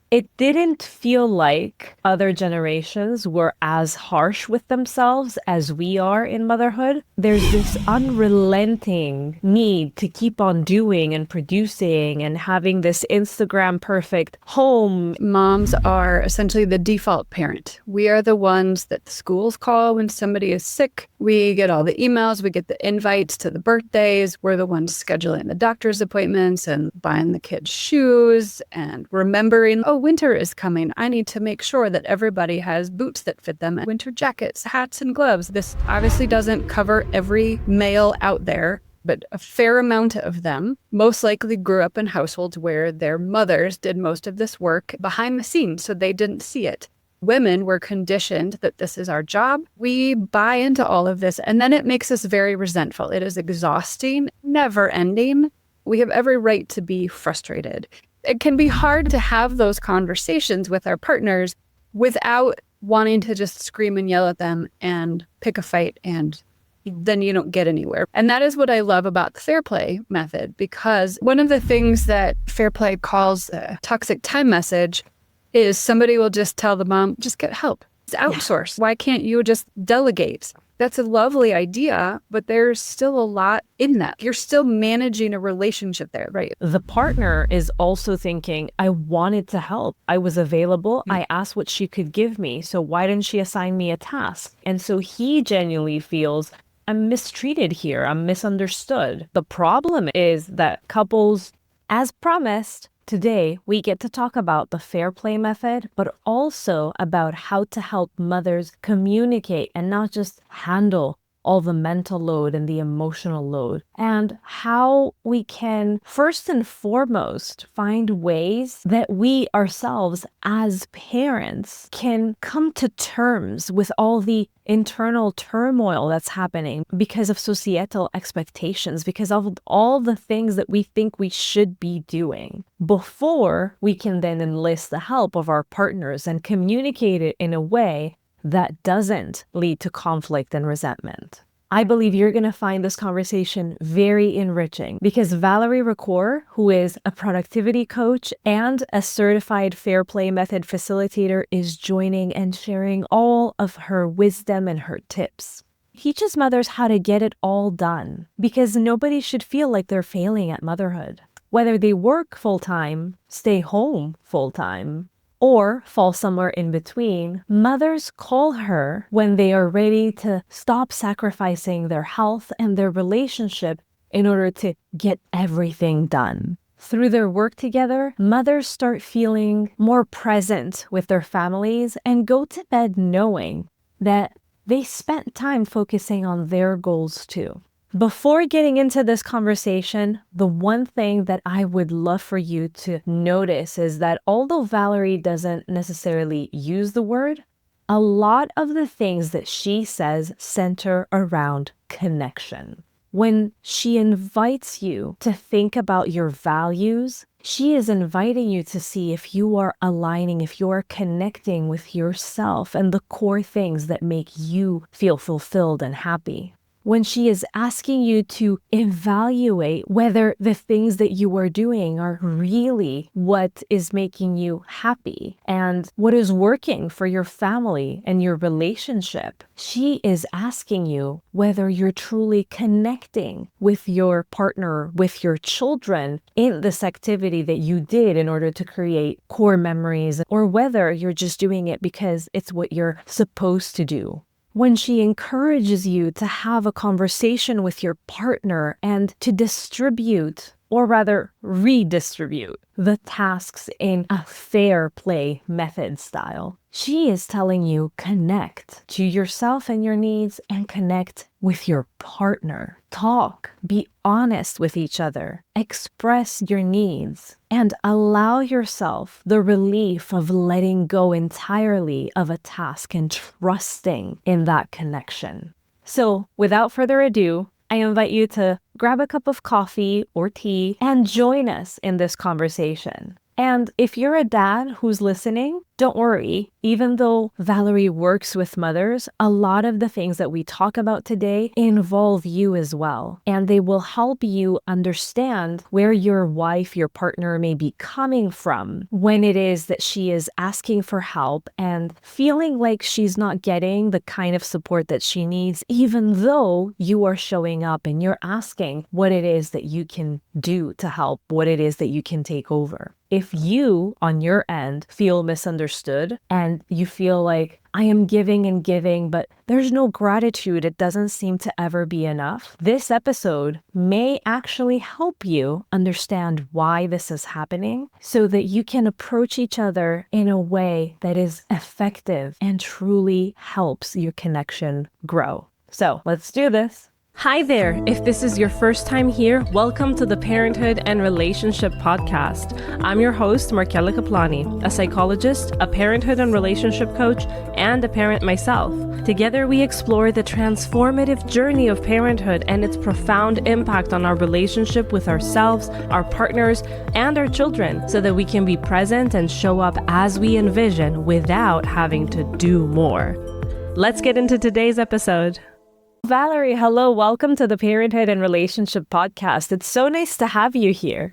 It didn't feel like other generations were as harsh with themselves as we are in motherhood. There's this unrelenting need to keep on doing and producing and having this Instagram perfect home. Moms are essentially the default parent. We are the ones that the schools call when somebody is sick. We get all the emails, we get the invites to the birthdays. We're the ones scheduling the doctor's appointments and buying the kids shoes and remembering, oh, winter is coming. I need to make sure that everybody has boots that fit them, winter jackets, hats, and gloves. This obviously doesn't cover every male out there, but a fair amount of them most likely grew up in households where their mothers did most of this work behind the scenes, so they didn't see it. Women were conditioned that this is our job. We buy into all of this, and then it makes us very resentful. It is exhausting, never ending. We have every right to be frustrated. It can be hard to have those conversations with our partners without wanting to just scream and yell at them and pick a fight, and then you don't get anywhere. And that is what I love about the Fair Play method, because one of the things that Fair Play calls a toxic time message is somebody will just tell the mom, just get help. It's outsourced. Yeah. Why can't you just delegate? That's a lovely idea, but there's still a lot in that. You're still managing a relationship there, right? The partner is also thinking, I wanted to help. I was available. I asked what she could give me. So why didn't she assign me a task? And so he genuinely feels, I'm mistreated here. I'm misunderstood. The problem is that couples, as promised, today, we get to talk about the Fair Play method, but also about how to help mothers communicate and not just handle all the mental load and the emotional load, and how we can first and foremost find ways that we ourselves as parents can come to terms with all the internal turmoil that's happening because of societal expectations, because of all the things that we think we should be doing, before we can then enlist the help of our partners and communicate it in a way that doesn't lead to conflict and resentment. I believe you're going to find this conversation very enriching because Valerie Recore, who is a productivity coach and a certified Fair Play method facilitator, is joining and sharing all of her wisdom and her tips. Teaches mothers how to get it all done because nobody should feel like they're failing at motherhood. Whether they work full-time, stay home full-time, or fall somewhere in between, mothers call her when they are ready to stop sacrificing their health and their relationship in order to get everything done. Through their work together, mothers start feeling more present with their families and go to bed knowing that they spent time focusing on their goals too. Before getting into this conversation, the one thing that I would love for you to notice is that although Valerie doesn't necessarily use the word, a lot of the things that she says center around connection. When she invites you to think about your values, she is inviting you to see if you are aligning, if you are connecting with yourself and the core things that make you feel fulfilled and happy. When she is asking you to evaluate whether the things that you are doing are really what is making you happy and what is working for your family and your relationship, she is asking you whether you're truly connecting with your partner, with your children in this activity that you did in order to create core memories, or whether you're just doing it because it's what you're supposed to do. When she encourages you to have a conversation with your partner and to distribute, or rather redistribute, the tasks in a fair play method style, she is telling you connect to yourself and your needs and connect with your partner. Talk, be honest with each other, express your needs, and allow yourself the relief of letting go entirely of a task and trusting in that connection. So, without further ado, I invite you to grab a cup of coffee or tea and join us in this conversation. And if you're a dad who's listening, don't worry, even though Valerie works with mothers, a lot of the things that we talk about today involve you as well. And they will help you understand where your wife, your partner may be coming from when it is that she is asking for help and feeling like she's not getting the kind of support that she needs, even though you are showing up and you're asking what it is that you can do to help, what it is that you can take over. If you, on your end, feel misunderstood and you feel like I am giving and giving, but there's no gratitude, it doesn't seem to ever be enough, this episode may actually help you understand why this is happening so that you can approach each other in a way that is effective and truly helps your connection grow. So let's do this. Hi there. If this is your first time here, welcome to the Parenthood and Relationship Podcast. I'm your host, Markella Kaplani, a psychologist, a parenthood and relationship coach, and a parent myself. Together, we explore the transformative journey of parenthood and its profound impact on our relationship with ourselves, our partners, and our children so that we can be present and show up as we envision without having to do more. Let's get into today's episode. Valerie, hello. Welcome to the Parenthood and Relationship Podcast. It's so nice to have you here.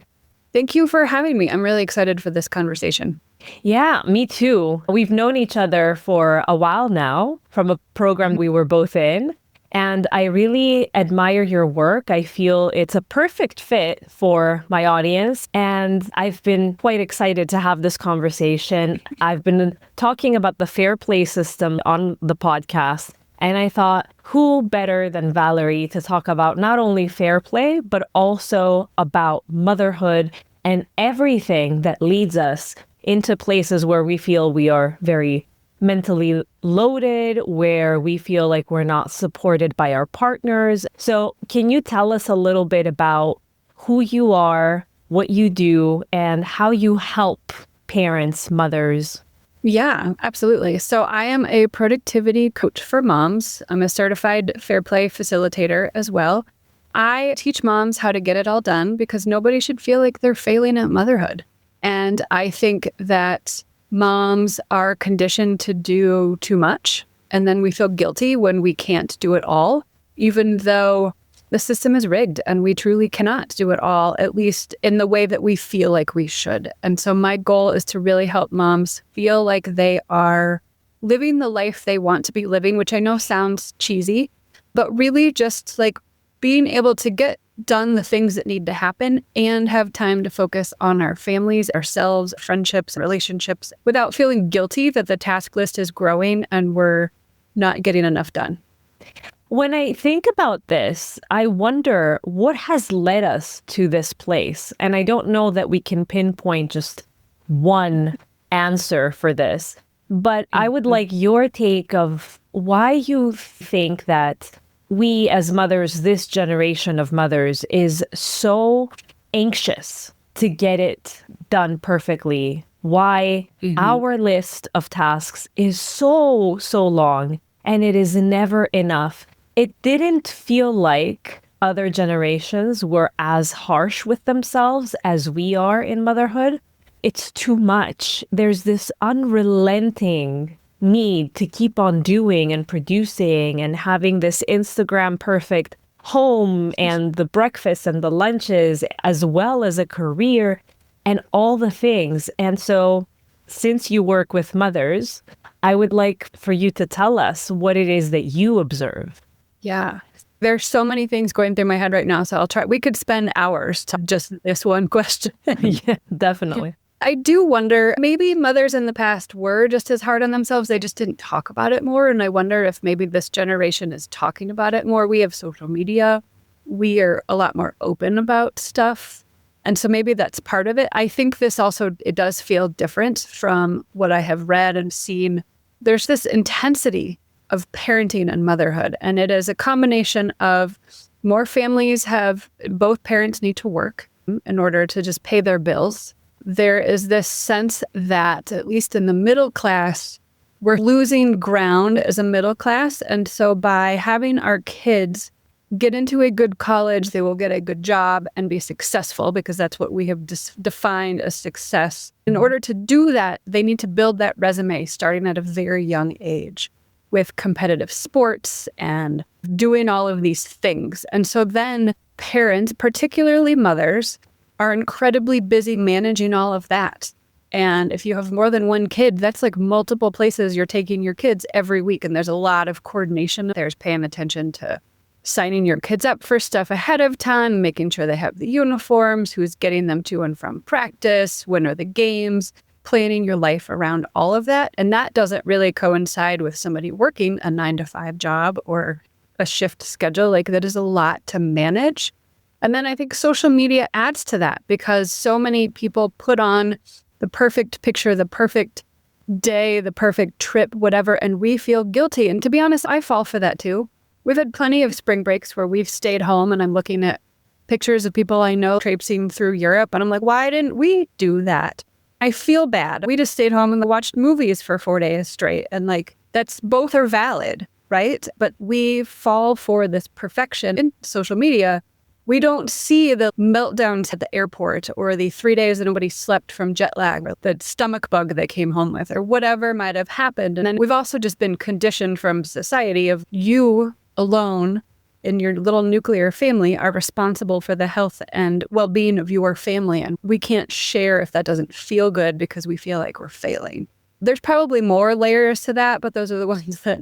Thank you for having me. I'm really excited for this conversation. Yeah, me too. We've known each other for a while now from a program we were both in, and I really admire your work. I feel it's a perfect fit for my audience, and I've been quite excited to have this conversation. I've been talking about the Fair Play system on the podcast, and I thought, who better than Valerie to talk about not only fair play, but also about motherhood and everything that leads us into places where we feel we are very mentally loaded, where we feel like we're not supported by our partners. So can you tell us a little bit about who you are, what you do, and how you help parents, mothers? Yeah, absolutely. So I am a productivity coach for moms. I'm a certified Fair Play facilitator as well. I teach moms how to get it all done because nobody should feel like they're failing at motherhood. And I think that moms are conditioned to do too much, and then we feel guilty when we can't do it all, even though the system is rigged and we truly cannot do it all, at least in the way that we feel like we should. And so my goal is to really help moms feel like they are living the life they want to be living, which I know sounds cheesy, but really just like being able to get done the things that need to happen and have time to focus on our families, ourselves, friendships, relationships, without feeling guilty that the task list is growing and we're not getting enough done. When I think about this, I wonder what has led us to this place. And I don't know that we can pinpoint just one answer for this, but I would like your take of why you think that we as mothers, this generation of mothers, is so anxious to get it done perfectly. Why our list of tasks is so long and it is never enough. It didn't feel like other generations were as harsh with themselves as we are in motherhood. It's too much. There's this unrelenting need to keep on doing and producing and having this Instagram perfect home and the breakfast and the lunches, as well as a career and all the things. And so since you work with mothers, I would like for you to tell us what it is that you observe. Yeah, there's so many things going through my head right now, so I'll try. We could spend hours to just this one question. Yeah, definitely. I do wonder, maybe mothers in the past were just as hard on themselves. They just didn't talk about it more. And I wonder if maybe this generation is talking about it more. We have social media. We are a lot more open about stuff. And so maybe that's part of it. I think this also, it does feel different from what I have read and seen. There's this intensity of parenting and motherhood. And it is a combination of more families have, both parents need to work in order to just pay their bills. There is this sense that, at least in the middle class, we're losing ground as a middle class. And so by having our kids get into a good college, they will get a good job and be successful, because that's what we have defined as success. In order to do that, they need to build that resume starting at a very young age with competitive sports and doing all of these things. And so then parents, particularly mothers, are incredibly busy managing all of that. And if you have more than one kid, that's like multiple places you're taking your kids every week. And there's a lot of coordination. There's paying attention to signing your kids up for stuff ahead of time, making sure they have the uniforms, who's getting them to and from practice, when are the games, planning your life around all of that. And that doesn't really coincide with somebody working a 9-to-5 job or a shift schedule. Like, that is a lot to manage. And then I think social media adds to that, because so many people put on the perfect picture, the perfect day, the perfect trip, whatever, and we feel guilty. And to be honest, I fall for that too. We've had plenty of spring breaks where we've stayed home and I'm looking at pictures of people I know traipsing through Europe, and I'm like, why didn't we do that? I feel bad. We just stayed home and watched movies for 4 days straight. And like, that's, both are valid, right? But we fall for this perfection in social media. We don't see the meltdowns at the airport, or the 3 days that nobody slept from jet lag, or the stomach bug they came home with, or whatever might have happened. And then we've also just been conditioned from society of, you alone in your little nuclear family are responsible for the health and well-being of your family. And we can't share if that doesn't feel good, because we feel like we're failing. There's probably more layers to that, but those are the ones that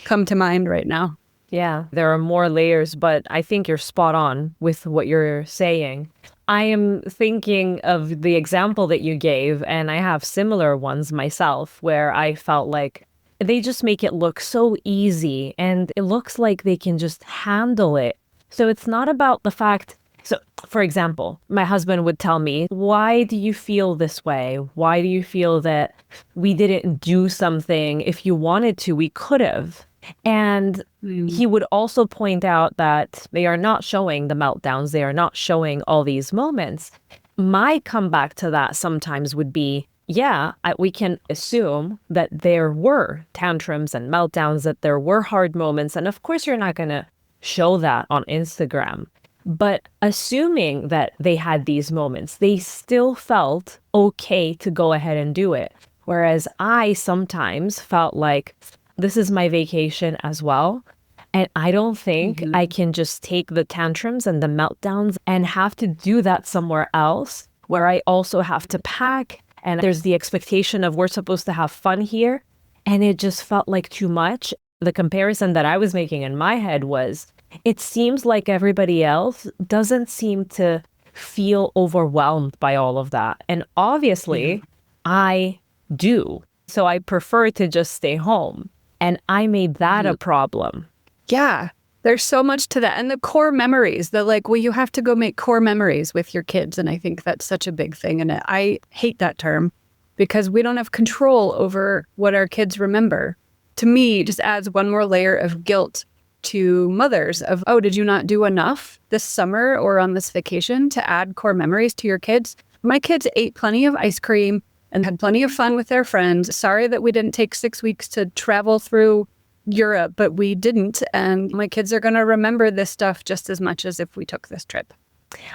come to mind right now. Yeah, there are more layers, but I think you're spot on with what you're saying. I am thinking of the example that you gave, and I have similar ones myself, where I felt like they just make it look so easy, and it looks like they can just handle it. So it's not about the fact. So, for example, my husband would tell me, why do you feel this way? Why do you feel that we didn't do something? If you wanted to, we could have. And he would also point out that they are not showing the meltdowns. They are not showing all these moments. My comeback to that sometimes would be, yeah, we can assume that there were tantrums and meltdowns, that there were hard moments. And of course, you're not going to show that on Instagram. But assuming that they had these moments, they still felt okay to go ahead and do it. Whereas I sometimes felt like, this is my vacation as well. And I don't think I can just take the tantrums and the meltdowns and have to do that somewhere else, where I also have to pack. And there's the expectation of, we're supposed to have fun here. And it just felt like too much. The comparison that I was making in my head was, it seems like everybody else doesn't seem to feel overwhelmed by all of that. And obviously, I do. So I prefer to just stay home. And I made that a problem. Yeah, there's so much to that. And the core memories, you have to go make core memories with your kids. And I think that's such a big thing. And I hate that term, because we don't have control over what our kids remember. To me, it just adds one more layer of guilt to mothers of, oh, did you not do enough this summer or on this vacation to add core memories to your kids? My kids ate plenty of ice cream and had plenty of fun with their friends. Sorry that we didn't take 6 weeks to travel through Europe, but we didn't. And my kids are going to remember this stuff just as much as if we took this trip.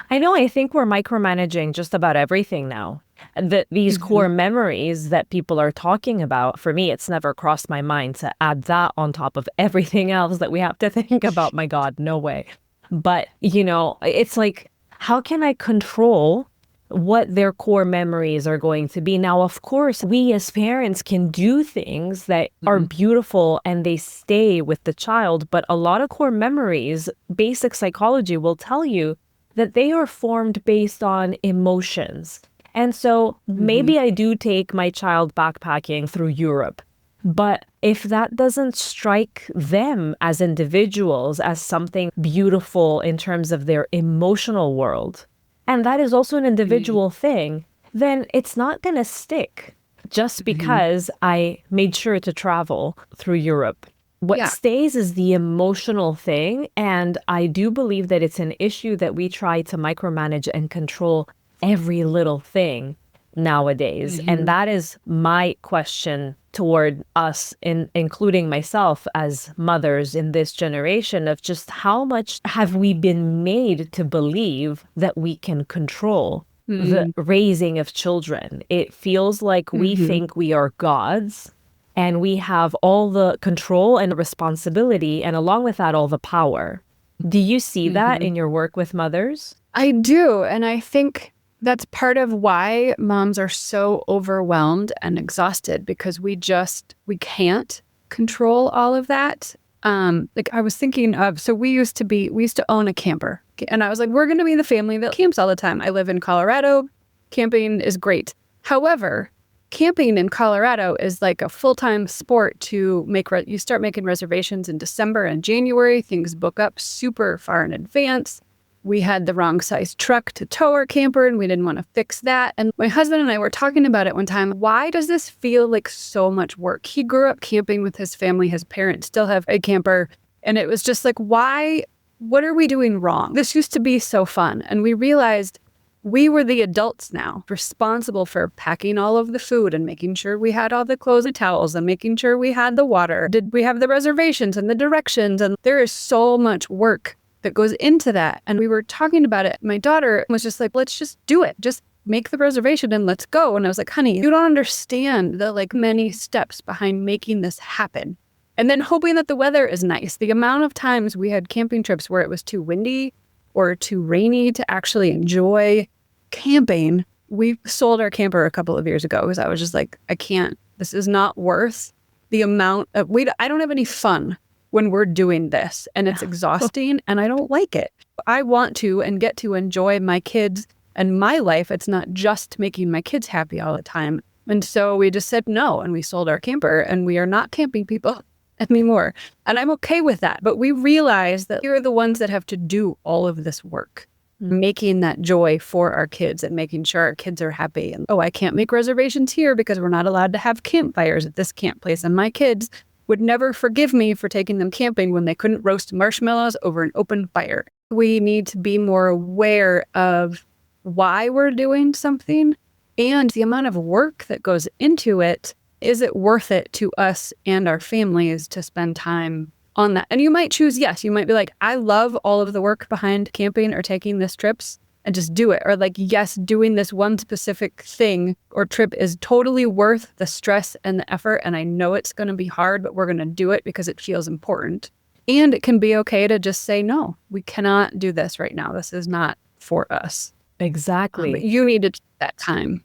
I know, I think we're micromanaging just about everything now. These core memories that people are talking about, for me, it's never crossed my mind to add that on top of everything else that we have to think about. My God, no way. But, it's like, how can I control what their core memories are going to be? Now, of course, we as parents can do things that are beautiful and they stay with the child. But a lot of core memories, basic psychology will tell you that they are formed based on emotions. And so maybe I do take my child backpacking through Europe. But if that doesn't strike them as individuals as something beautiful in terms of their emotional world, and that is also an individual thing, then it's not going to stick just because I made sure to travel through Europe. What stays is the emotional thing. And I do believe that it's an issue that we try to micromanage and control every little thing nowadays. And that is my question toward us, including myself as mothers in this generation, of just how much have we been made to believe that we can control the raising of children. It feels like we think we are gods and we have all the control and responsibility, and along with that, all the power. Do you see that in your work with mothers? I do. And I think that's part of why moms are so overwhelmed and exhausted, because we can't control all of that. Like I was thinking of, so we used to own a camper, and I was like, we're going to be the family that camps all the time. I live in Colorado. Camping is great. However, camping in Colorado is like a full-time sport to make. You start making reservations in December and January. Things book up super far in advance. We had the wrong size truck to tow our camper, and we didn't want to fix that. And my husband and I were talking about it one time. Why does this feel like so much work? He grew up camping with his family. His parents still have a camper. And it was just like, why? What are we doing wrong? This used to be so fun. And we realized we were the adults now, responsible for packing all of the food and making sure we had all the clothes and towels and making sure we had the water. Did we have the reservations and the directions? And there is so much work that goes into that. And we were talking about it. My daughter was just like, let's just do it. Just make the reservation and let's go. And I was like, honey, you don't understand the many steps behind making this happen. And then hoping that the weather is nice. The amount of times we had camping trips where it was too windy or too rainy to actually enjoy camping. We sold our camper a couple of years ago because I was just like, I can't, this is not worth the amount of, I don't have any fun when we're doing this, and it's exhausting and I don't like it. I want to and get to enjoy my kids and my life. It's not just making my kids happy all the time. And so we just said no, and we sold our camper, and we are not camping people anymore. And I'm okay with that. But we realize that we're the ones that have to do all of this work, making that joy for our kids and making sure our kids are happy. And I can't make reservations here because we're not allowed to have campfires at this camp place. And my kids would never forgive me for taking them camping when they couldn't roast marshmallows over an open fire. We need to be more aware of why we're doing something and the amount of work that goes into it. Is it worth it to us and our families to spend time on that? And you might choose yes. You might be like, I love all of the work behind camping or taking these trips, and just do it. Or like, yes, doing this one specific thing or trip is totally worth the stress and the effort. And I know it's going to be hard, but we're going to do it because it feels important. And it can be okay to just say, no, we cannot do this right now. This is not for us. Exactly. But you need to take that time.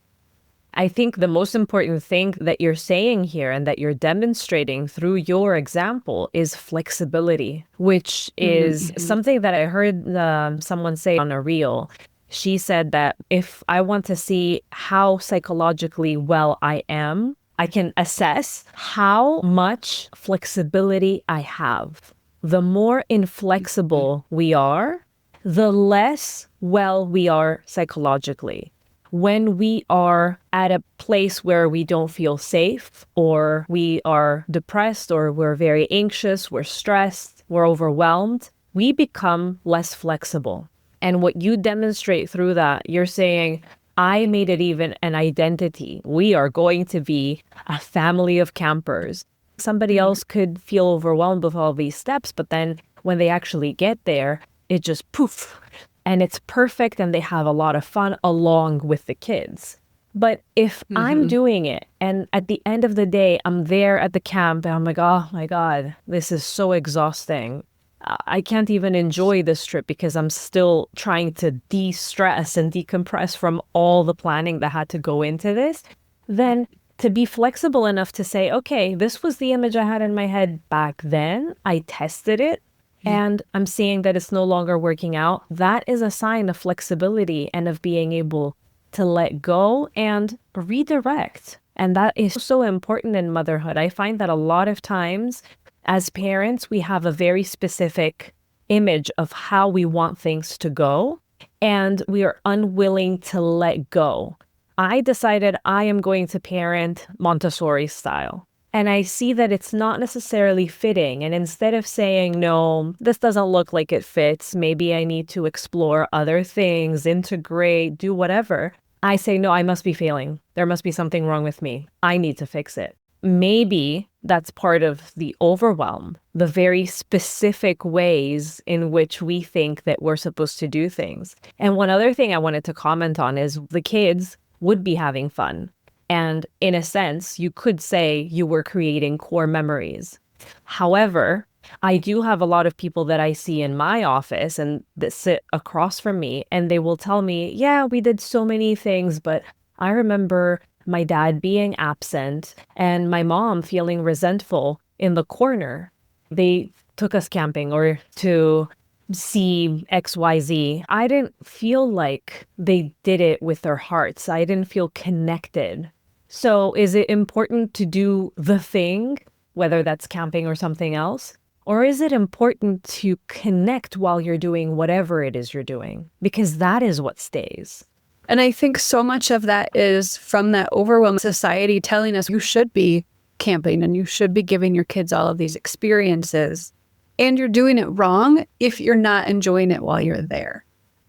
I think the most important thing that you're saying here and that you're demonstrating through your example is flexibility, which is something that I heard someone say on a reel. She said that if I want to see how psychologically well I am, I can assess how much flexibility I have. The more inflexible we are, the less well we are psychologically. When we are at a place where we don't feel safe, or we are depressed, or we're very anxious, we're stressed, we're overwhelmed, we become less flexible. And what you demonstrate through that, you're saying, I made it even an identity. We are going to be a family of campers. Somebody else could feel overwhelmed with all these steps, but then when they actually get there, it just poof, and it's perfect, and they have a lot of fun along with the kids. But if I'm doing it, and at the end of the day, I'm there at the camp, and I'm like, oh my God, this is so exhausting. I can't even enjoy this trip because I'm still trying to de-stress and decompress from all the planning that had to go into this. Then to be flexible enough to say, okay, this was the image I had in my head back then. I tested it. And I'm seeing that it's no longer working out. That is a sign of flexibility and of being able to let go and redirect. And that is so important in motherhood. I find that a lot of times as parents, we have a very specific image of how we want things to go, and we are unwilling to let go. I decided I am going to parent Montessori style. And I see that it's not necessarily fitting. And instead of saying, no, this doesn't look like it fits, maybe I need to explore other things, integrate, do whatever, I say, no, I must be failing. There must be something wrong with me. I need to fix it. maybe that's part of the overwhelm, the very specific ways in which we think that we're supposed to do things. And one other thing I wanted to comment on is the kids would be having fun. And in a sense, you could say you were creating core memories. However, I do have a lot of people that I see in my office and that sit across from me, and they will tell me, yeah, we did so many things, but I remember my dad being absent and my mom feeling resentful in the corner. They took us camping or to see XYZ. I didn't feel like they did it with their hearts. I didn't feel connected. So is it important to do the thing, whether that's camping or something else? Or is it important to connect while you're doing whatever it is you're doing? Because that is what stays. And I think so much of that is from that overwhelmed society telling us you should be camping and you should be giving your kids all of these experiences. And you're doing it wrong if you're not enjoying it while you're there.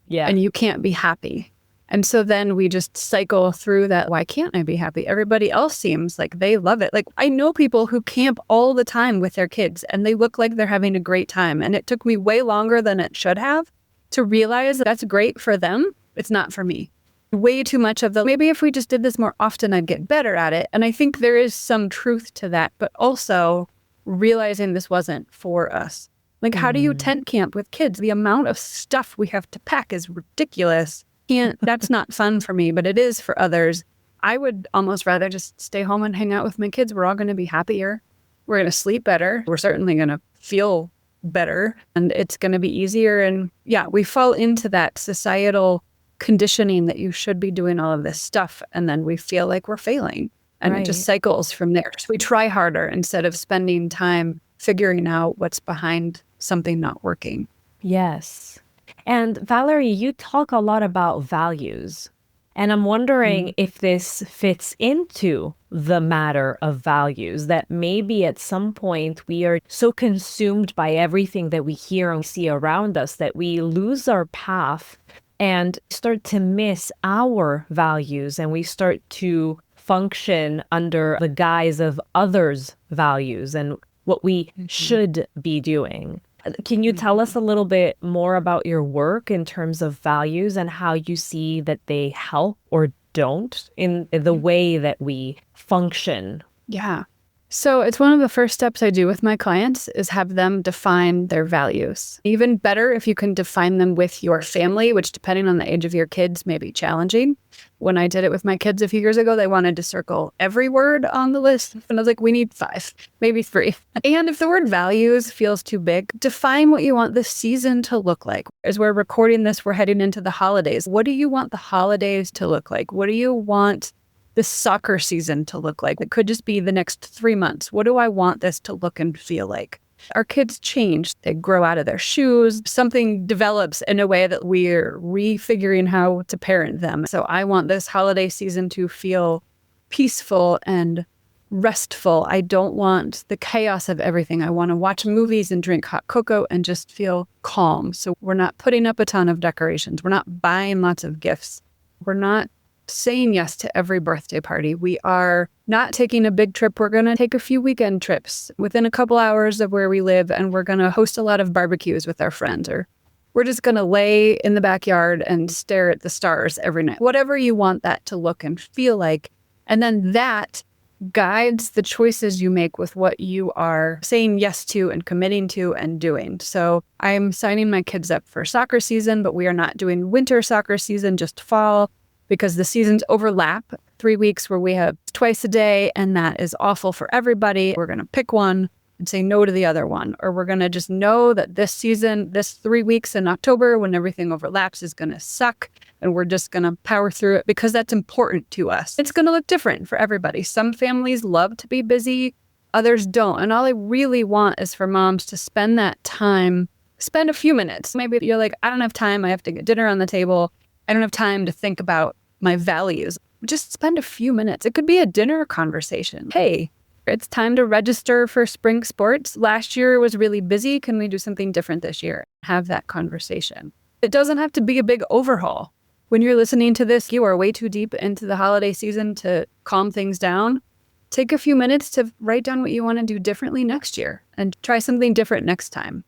Yeah. And you can't be happy. And so then we just cycle through that. Why can't I be happy? Everybody else seems like they love it. Like I know people who camp all the time with their kids and they look like they're having a great time. And it took me way longer than it should have to realize that's great for them. It's not for me. Way too much of maybe if we just did this more often, I'd get better at it. And I think there is some truth to that, but also realizing this wasn't for us. Like, how do you tent camp with kids? The amount of stuff we have to pack is ridiculous. That's not fun for me, but it is for others. I would almost rather just stay home and hang out with my kids. We're all going to be happier. We're going to sleep better. We're certainly going to feel better and it's going to be easier. And yeah, we fall into that societal conditioning that you should be doing all of this stuff. And then we feel like we're failing and it just cycles from there. So we try harder instead of spending time figuring out what's behind something not working. Yes. And Valerie, you talk a lot about values. And I'm wondering if this fits into the matter of values, that maybe at some point we are so consumed by everything that we hear and see around us that we lose our path and start to miss our values, and we start to function under the guise of others' values and what we should be doing. Can you tell us a little bit more about your work in terms of values and how you see that they help or don't in the way that we function? Yeah. So it's one of the first steps I do with my clients is have them define their values. Even better if you can define them with your family, which depending on the age of your kids may be challenging. When I did it with my kids a few years ago, they wanted to circle every word on the list. And I was like, we need 5, maybe 3. And if the word values feels too big, define what you want this season to look like. As we're recording this, we're heading into the holidays. What do you want the holidays to look like? What do you want this soccer season to look like? It could just be the next 3 months. What do I want this to look and feel like? Our kids change. They grow out of their shoes. Something develops in a way that we're refiguring how to parent them. So I want this holiday season to feel peaceful and restful. I don't want the chaos of everything. I want to watch movies and drink hot cocoa and just feel calm. So we're not putting up a ton of decorations. We're not buying lots of gifts. We're not saying yes to every birthday party. We are not taking a big trip. We're going to take a few weekend trips within a couple hours of where we live, and we're going to host a lot of barbecues with our friends, or we're just going to lay in the backyard and stare at the stars every night. Whatever you want that to look and feel like. And then that guides the choices you make with what you are saying yes to and committing to and doing. So I'm signing my kids up for soccer season, but we are not doing winter soccer season, just fall, because the seasons overlap. 3 weeks where we have twice a day, and that is awful for everybody. We're going to pick one and say no to the other one. Or we're going to just know that this season, this 3 weeks in October when everything overlaps is going to suck, and we're just going to power through it because that's important to us. It's going to look different for everybody. Some families love to be busy, others don't. And all I really want is for moms to spend that time, spend a few minutes. Maybe you're like, I don't have time. I have to get dinner on the table. I don't have time to think about my values. Just spend a few minutes. It could be a dinner conversation. Hey, it's time to register for spring sports. Last year was really busy. Can we do something different this year? Have that conversation. It doesn't have to be a big overhaul. When you're listening to this, you are way too deep into the holiday season to calm things down. take a few minutes to write down what you want to do differently next year and try something different next time.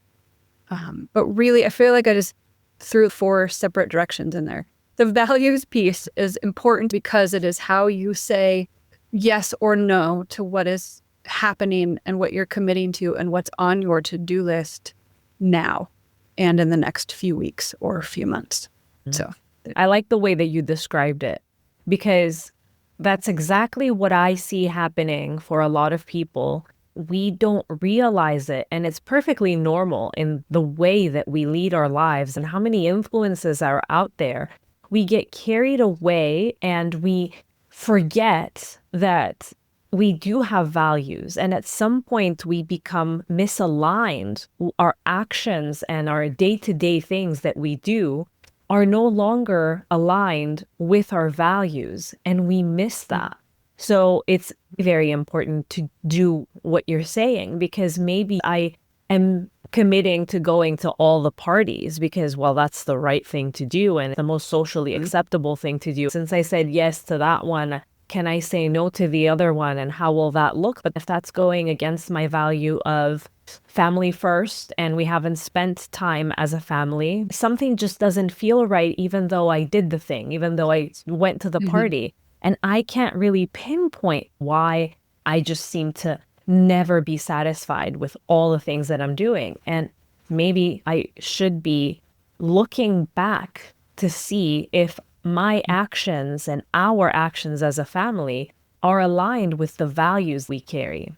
But really, I feel like I just threw 4 separate directions in there. The values piece is important because it is how you say yes or no to what is happening and what you're committing to and what's on your to-do list now and in the next few weeks or few months. So I like the way that you described it, because that's exactly what I see happening for a lot of people. We don't realize it, and it's perfectly normal in the way that we lead our lives and how many influences are out there. We get carried away and we forget that we do have values, and at some point we become misaligned. Our actions and our day-to-day things that we do are no longer aligned with our values, and we miss that. So it's very important to do what you're saying, because maybe I am committing to going to all the parties because, well, that's the right thing to do and the most socially acceptable thing to do. Since I said yes to that one, can I say no to the other one, and how will that look? But if that's going against my value of family first and we haven't spent time as a family, something just doesn't feel right, even though I did the thing, even though I went to the party. And I can't really pinpoint why I just seem to never be satisfied with all the things that I'm doing. And maybe I should be looking back to see if my actions and our actions as a family are aligned with the values we carry.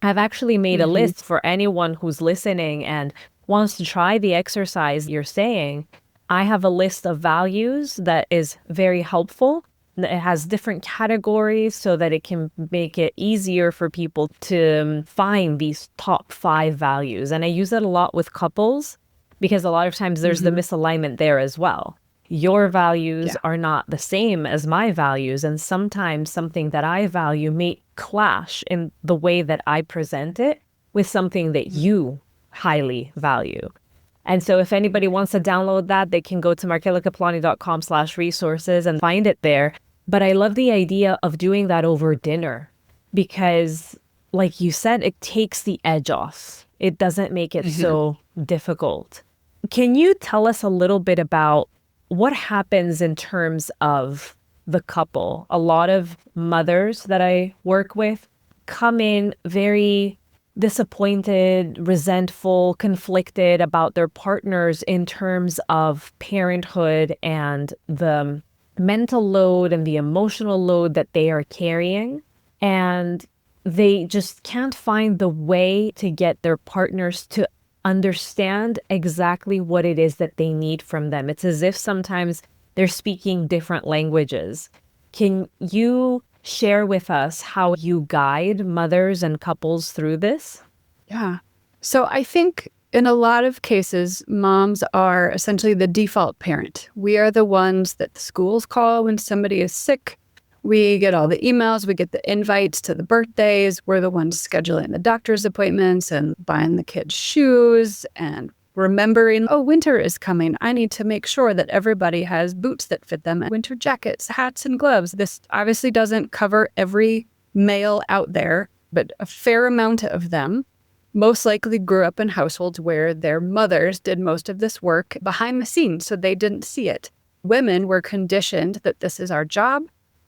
I've actually made a list for anyone who's listening and wants to try the exercise you're saying. I have a list of values that is very helpful. It has different categories so that it can make it easier for people to find these top 5 values. And I use it a lot with couples because a lot of times there's the misalignment there as well. Your values are not the same as my values. And sometimes something that I value may clash in the way that I present it with something that you highly value. And so if anybody wants to download that, they can go to markelakaplani.com/resources and find it there. But I love the idea of doing that over dinner because, like you said, it takes the edge off. It doesn't make it so difficult. Can you tell us a little bit about what happens in terms of the couple? A lot of mothers that I work with come in very disappointed, resentful, conflicted about their partners in terms of parenthood and the mental load and the emotional load that they are carrying. And they just can't find the way to get their partners to understand exactly what it is that they need from them. It's as if sometimes they're speaking different languages. Can you share with us how you guide mothers and couples through this? Yeah. So I think in a lot of cases, moms are essentially the default parent. We are the ones that the schools call when somebody is sick. We get all the emails, we get the invites to the birthdays. We're the ones scheduling the doctor's appointments and buying the kids shoes and remembering, oh, winter is coming. I need to make sure that everybody has boots that fit them, winter jackets, hats, and gloves. This obviously doesn't cover every male out there, but a fair amount of them most likely grew up in households where their mothers did most of this work behind the scenes, so they didn't see it. Women were conditioned that this is our job.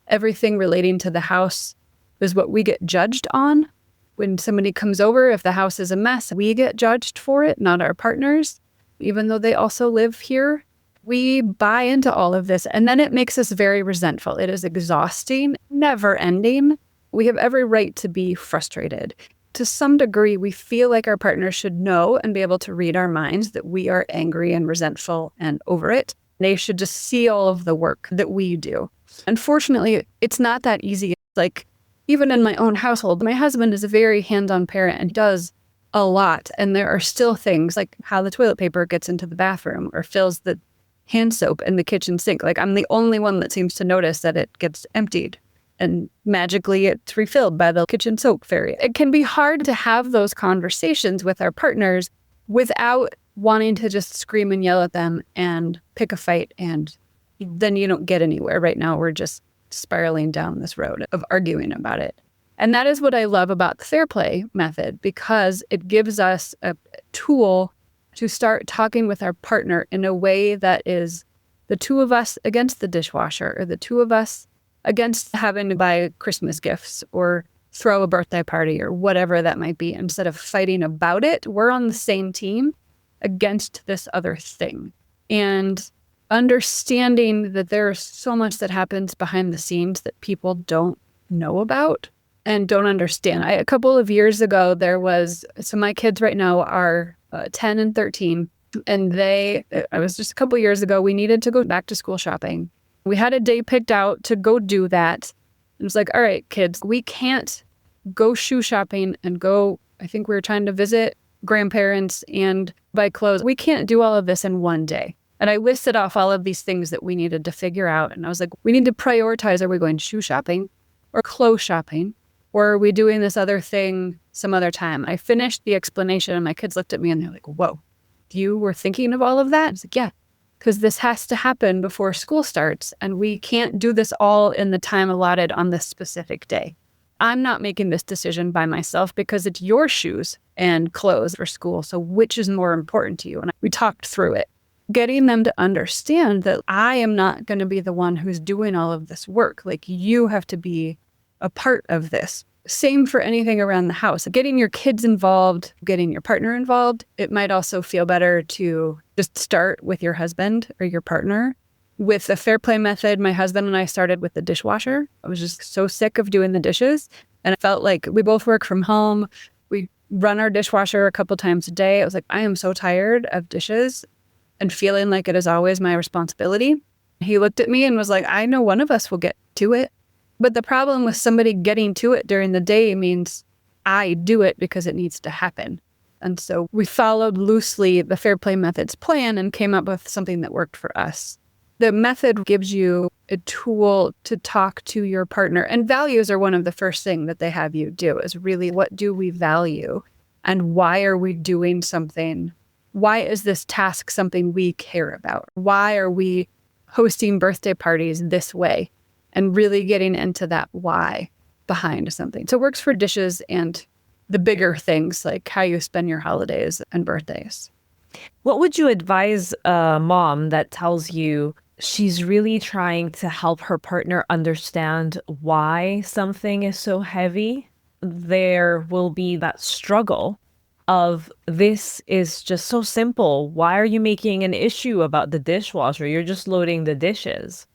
Everything relating to the house is what we get judged on. When somebody comes over, if the house is a mess, we get judged for it, not our partners, even though they also live here. We buy into all of this, and then it makes us very resentful. It is exhausting, never ending. We have every right to be frustrated. To some degree, we feel like our partner should know and be able to read our minds that we are angry and resentful and over it. They should just see all of the work that we do. Unfortunately, it's not that easy. Like, even in my own household, my husband is a very hands-on parent and does a lot. And there are still things like how the toilet paper gets into the bathroom or fills the hand soap in the kitchen sink. Like, I'm the only one that seems to notice that it gets emptied. And magically it's refilled by the kitchen soap fairy. It can be hard to have those conversations with our partners without wanting to just scream and yell at them and pick a fight, and then you don't get anywhere. Right now, we're just spiraling down this road of arguing about it. And that is what I love about the fair play method, because it gives us a tool to start talking with our partner in a way that is the two of us against the dishwasher, or the two of us against having to buy Christmas gifts or throw a birthday party or whatever that might be. Instead of fighting about it, we're on the same team against this other thing. And understanding that there's so much that happens behind the scenes that people don't know about and don't understand. A couple of years ago, so my kids right now are 10 and 13. And it was just a couple of years ago, we needed to go back to school shopping. We had a day picked out to go do that. It was like, all right, kids, we can't go shoe shopping and I think we were trying to visit grandparents and buy clothes. We can't do all of this in one day. And I listed off all of these things that we needed to figure out. And I was like, we need to prioritize. Are we going shoe shopping or clothes shopping? Or are we doing this other thing some other time? I finished the explanation and my kids looked at me and they're like, whoa, you were thinking of all of that? I was like, yeah, because this has to happen before school starts. And we can't do this all in the time allotted on this specific day. I'm not making this decision by myself because it's your shoes and clothes for school. So which is more important to you? And we talked through it, getting them to understand that I am not going to be the one who's doing all of this work. Like, you have to be a part of this. Same for anything around the house. Getting your kids involved, getting your partner involved. It might also feel better to just start with your husband or your partner. With the fair play method, my husband and I started with the dishwasher. I was just so sick of doing the dishes. And I felt like we both work from home. We run our dishwasher a couple times a day. I was like, I am so tired of dishes and feeling like it is always my responsibility. He looked at me and was like, I know one of us will get to it. But the problem with somebody getting to it during the day means I do it because it needs to happen. And so we followed loosely the fair play method's plan and came up with something that worked for us. The method gives you a tool to talk to your partner. And values are one of the first things that they have you do, is really, what do we value? And why are we doing something? Why is this task something we care about? Why are we hosting birthday parties this way? And really getting into that why behind something. So it works for dishes and the bigger things like how you spend your holidays and birthdays. What would you advise a mom that tells you she's really trying to help her partner understand why something is so heavy? There will be that struggle of, this is just so simple. Why are you making an issue about the dishwasher? You're just loading the dishes.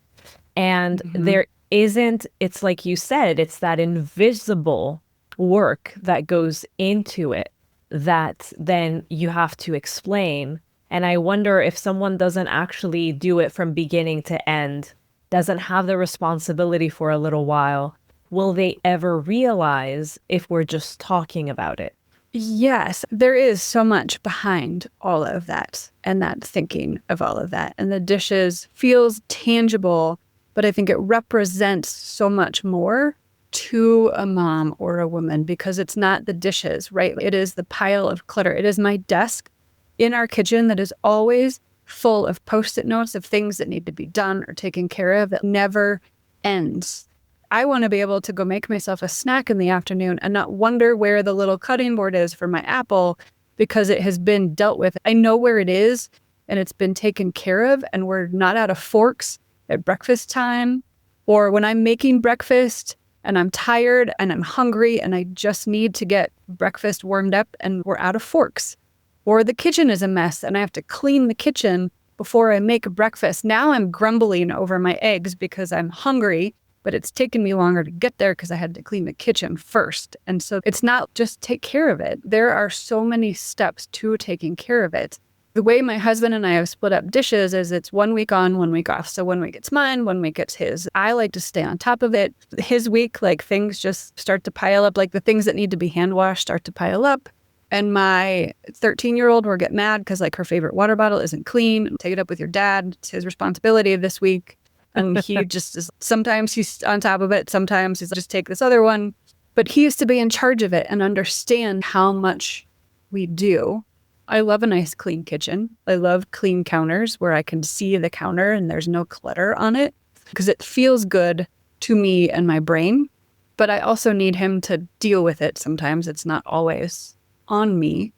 And there isn't, it's like you said, it's that invisible work that goes into it that then you have to explain. And I wonder if someone doesn't actually do it from beginning to end, doesn't have the responsibility for a little while, will they ever realize if we're just talking about it? Yes, there is so much behind all of that and that thinking of all of that. And the dishes feels tangible, but I think it represents so much more to a mom or a woman, because it's not the dishes, right? It is the pile of clutter. It is my desk in our kitchen that is always full of Post-it notes of things that need to be done or taken care of, that never ends. I want to be able to go make myself a snack in the afternoon and not wonder where the little cutting board is for my apple, because it has been dealt with. I know where it is and it's been taken care of, and we're not out of forks at breakfast time, or when I'm making breakfast and I'm tired and I'm hungry and I just need to get breakfast warmed up and we're out of forks. Or the kitchen is a mess and I have to clean the kitchen before I make breakfast. Now I'm grumbling over my eggs because I'm hungry, but it's taken me longer to get there because I had to clean the kitchen first. And so it's not just take care of it. There are so many steps to taking care of it. The way my husband and I have split up dishes is it's 1 week on, 1 week off. So 1 week it's mine, 1 week it's his. I like to stay on top of it. His week, like, things just start to pile up. Like, the things that need to be hand washed start to pile up. And my 13-year-old will get mad because, like, her favorite water bottle isn't clean. Take it up with your dad. It's his responsibility this week. And he just is, sometimes he's on top of it. Sometimes he's just take this other one. But he used to be in charge of it and understand how much we do. I love a nice clean kitchen. I love clean counters where I can see the counter and there's no clutter on it, because it feels good to me and my brain. but I also need him to deal with it sometimes. It's not always on me.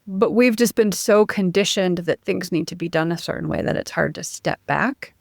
But we've just been so conditioned that things need to be done a certain way that it's hard to step back.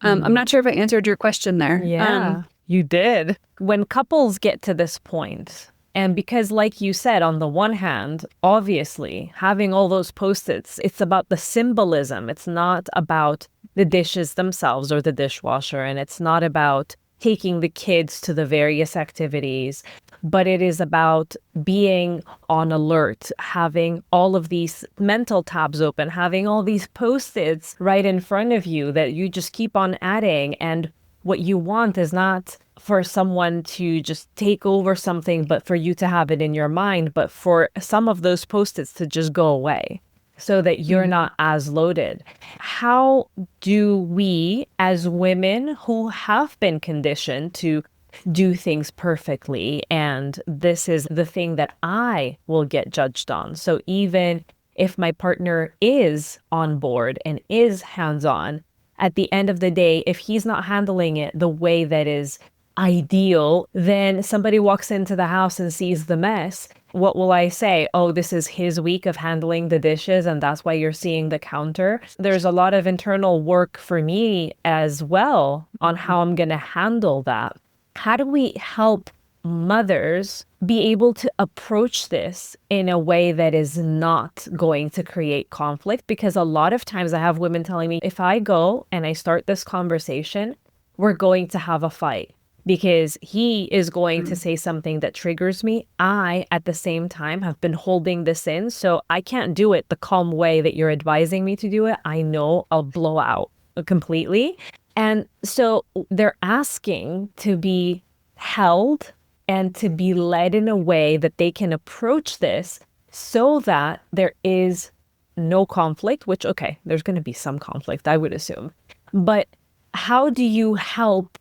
I'm not sure if I answered your question there. Yeah, you did. When couples get to this point, and because like you said, on the one hand, obviously, having all those Post-its, it's about the symbolism. It's not about the dishes themselves or the dishwasher, and it's not about taking the kids to the various activities, but it is about being on alert, having all of these mental tabs open, having all these Post-its right in front of you that you just keep on adding. And what you want is not for someone to just take over something, but for you to have it in your mind, but for some of those Post-its to just go away so that you're not as loaded. How do we, as women who have been conditioned to do things perfectly, and this is the thing that I will get judged on, so even if my partner is on board and is hands-on, at the end of the day, if he's not handling it the way that is ideal, then somebody walks into the house and sees the mess. What will I say? Oh, this is his week of handling the dishes, and that's why you're seeing the counter. There's a lot of internal work for me as well on how I'm going to handle that. How do we help mothers be able to approach this in a way that is not going to create conflict? Because a lot of times I have women telling me, if I go and I start this conversation, we're going to have a fight because he is going to say something that triggers me. I, at the same time, have been holding this in, so I can't do it the calm way that you're advising me to do it. I know I'll blow out completely. And so they're asking to be held and to be led in a way that they can approach this so that there is no conflict, which, okay, there's going to be some conflict, I would assume. But how do you help